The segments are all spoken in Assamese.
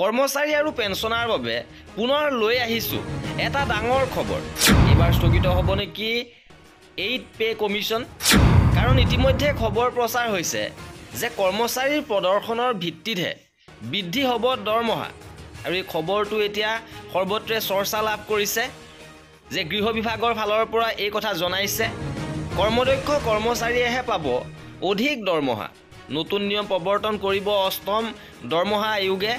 কৰ্মচাৰী আৰু পেঞ্চনাৰ বাবে পুনৰ লৈ আহিছো এটা ডাঙৰ খবৰ। এইবাৰ স্থগিত হ'ব নেকি 8 পে কমিশ্যন? কাৰণ ইতিমধ্যে খবৰ প্ৰচাৰ হৈছে যে কৰ্মচাৰীৰ প্ৰদৰ্শনৰ ভিত্তিতহে বৃদ্ধি হ'ব দৰমহা। আৰু এই খবৰটো এতিয়া সৰ্বত্ৰে চৰ্চা লাভ কৰিছে যে গৃহ বিভাগৰ ফালৰ পৰা এই কথা জনাইছে কৰ্মদক্ষ কৰ্মচাৰীয়েহে পাব অধিক দৰমহা। নতুন নিয়ম প্ৰৱৰ্তন কৰিব অষ্টম দৰমহা আয়োগে।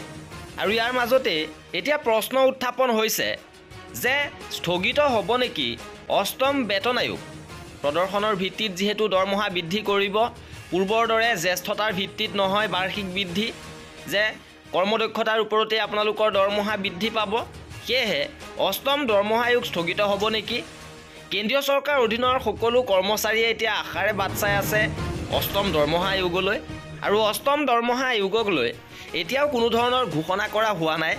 আৰু ইয়াৰ মাজতে এতিয়া প্ৰশ্ন উত্থাপন হৈছে যে স্থগিত হ'ব নেকি অষ্টম বেতন আয়োগ? প্ৰদৰ্শনৰ ভিত্তিত যিহেতু দৰমহা বৃদ্ধি কৰিব, পূৰ্বৰ দৰে জ্যেষ্ঠতাৰ ভিত্তিত নহয় বাৰ্ষিক বৃদ্ধি, যে কৰ্মদক্ষতাৰ ওপৰতে আপোনালোকৰ দৰমহা বৃদ্ধি পাব। সেয়েহে অষ্টম দৰমহা আয়োগ স্থগিত হ'ব নেকি? কেন্দ্ৰীয় চৰকাৰ অধীনৰ সকলো কৰ্মচাৰীয়ে এতিয়া আশাৰে বাট চাই আছে অষ্টম দৰমহা আয়োগলৈ। আৰু অষ্টম দৰমহা আয়োগক লৈ এতিয়াও কোনো ধৰণৰ ঘোষণা কৰা হোৱা নাই।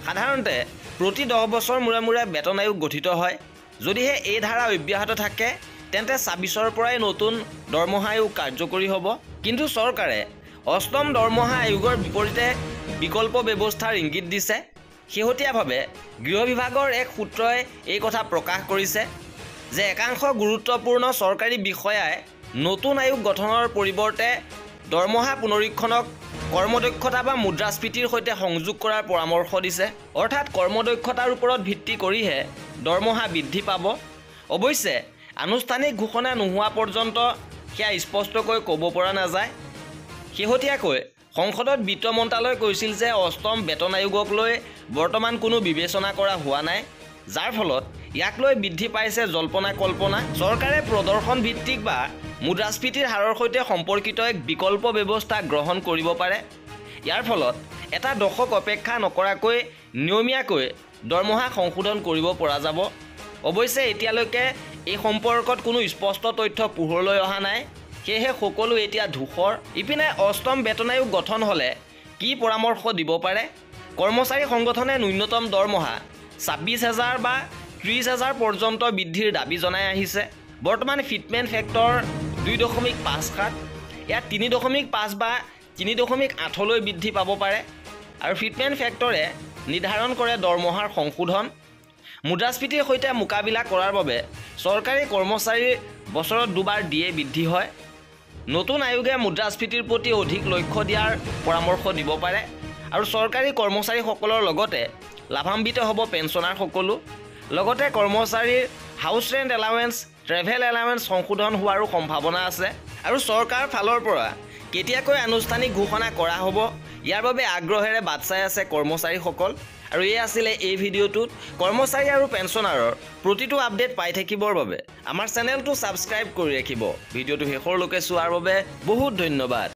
সাধাৰণতে প্ৰতি 10 বছৰ মূৰে মূৰে বেতন আয়োগ গঠিত হয়। যদিহে এই ধাৰা অব্যাহত থাকে তেন্তে 26ৰ পৰাই নতুন দৰমহা আয়োগ কাৰ্যকৰী হ'ব। কিন্তু চৰকাৰে অষ্টম দৰমহা আয়োগৰ বিপৰীতে বিকল্প ব্যৱস্থাৰ ইংগিত দিছে। শেহতীয়াভাৱে গৃহ বিভাগৰ এক সূত্ৰই এই কথা প্ৰকাশ কৰিছে যে একাংশ গুৰুত্বপূৰ্ণ চৰকাৰী বিষয়াই নতুন আয়োগ গঠনৰ পৰিৱৰ্তে দৰমহা পুনৰীক্ষণক কৰ্মদক্ষতা বা মুদ্ৰাস্ফীতিৰ সৈতে সংযোগ কৰাৰ পৰামৰ্শ দিছে। অৰ্থাৎ কৰ্মদক্ষতাৰ ওপৰত ভিত্তি কৰিহে দৰমহা বৃদ্ধি পাব। অৱশ্যে আনুষ্ঠানিক ঘোষণা নোহোৱা পৰ্যন্ত সেয়া স্পষ্টকৈ ক'ব পৰা নাযায়। শেহতীয়াকৈ সংসদত বিত্ত মন্ত্ৰালয়ে কৈছিল যে অষ্টম বেতন আয়োগক লৈ বৰ্তমান কোনো বিবেচনা কৰা হোৱা নাই, যাৰ ফলত ইয়াক লৈ বৃদ্ধি পাইছে জল্পনা কল্পনা। চৰকাৰে প্ৰদৰ্শন ভিত্তিক বা মুদ্ৰাস্ফীতিৰ হাৰৰ সৈতে সম্পৰ্কিত এক বিকল্প ব্যৱস্থা গ্ৰহণ কৰিব পাৰে। ইয়াৰ ফলত এটা দশক অপেক্ষা নকৰাকৈ নিয়মীয়াকৈ দৰমহা সংশোধন কৰিব পৰা যাব। অৱশ্যে এতিয়ালৈকে এই সম্পৰ্কত কোনো স্পষ্ট তথ্য পোহৰলৈ অহা নাই। সেয়েহে সকলো এতিয়া ধূসৰ। ইপিনে অষ্টম বেতন আয়োগ গঠন হ'লে কি পৰামৰ্শ দিব পাৰে? কৰ্মচাৰী সংগঠনে ন্যূনতম দৰমহা 26,000 বা 30,000 পৰ্যন্ত বৃদ্ধিৰ দাবী জনাই আহিছে। বৰ্তমান ফিটমেণ্ট ফেক্টৰ 2.57, ইয়াত 3.5 বা 3.8লৈ বৃদ্ধি পাব পাৰে। আৰু ফিটমেণ্ট ফেক্টৰে নিৰ্ধাৰণ কৰে দৰমহাৰ সংশোধন। মুদ্ৰাস্ফীতিৰ সৈতে মোকাবিলা কৰাৰ বাবে চৰকাৰী কৰ্মচাৰীৰ বছৰত 2 বাৰ ডিএ বৃদ্ধি হয়। নতুন আয়োগে মুদ্ৰাস্ফীতিৰ প্ৰতি অধিক লক্ষ্য দিয়াৰ পৰামৰ্শ দিব পাৰে। আৰু চৰকাৰী কৰ্মচাৰীসকলৰ লগতে লাভান্বিত হ'ব পেঞ্চনাৰসকলো। লগতে কৰ্মচাৰীৰ house rent allowance, travel allowance সংশোধন হোৱাৰো সম্ভাৱনা আছে। আৰু চৰকাৰ ফালৰ পৰা কেতিয়াকৈ আনুষ্ঠানিক ঘোষণা কৰা হ'ব, ইয়াৰ বাবে আগ্ৰহেৰে বাট চাই আছে কৰ্মচাৰীসকল। আৰু এই আছিলে এই ভিডিঅ'টোত কৰ্মচাৰী আৰু পেঞ্চনাৰৰ প্ৰতিটো আপডেট পাই থাকিবৰ বাবে আমাৰ চেনেলটো ছাবস্ক্ৰাইব কৰি ৰাখিব। ভিডিঅ'টো শেষৰলৈকে চোৱাৰ বাবে বহুত ধন্যবাদ।